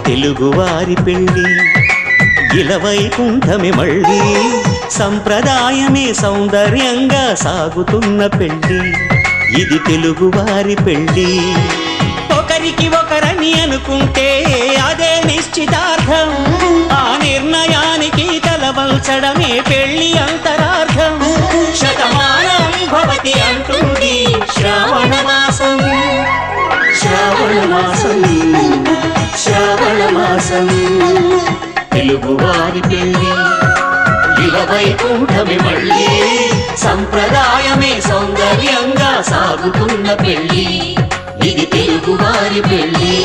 తెలుగువారి పెళ్ళి ఇలవైకుంఠమే మళ్ళీ సంప్రదాయమే సౌందర్యంగా సాగుతున్న పెళ్ళి ఇది తెలుగువారి పెళ్ళి ఒకరికి ఒకరని అనుకుంటే అదే నిశ్చితార్థం ఆ నిర్ణయానికి తలవంచడమే పెళ్ళి అంతరార్థం శతమానం భవతి అంటుంది శ్రావణ మాసం శ్రావణ మాసం శ్రావణ మాసం తెలుగువారి పెళ్ళి ఇలవైకుంఠమే మళ్ళీ సంప్రదాయమే సౌందర్యంగా సాగుతున్న పెళ్ళి ఇది తెలుగువారి పెళ్ళి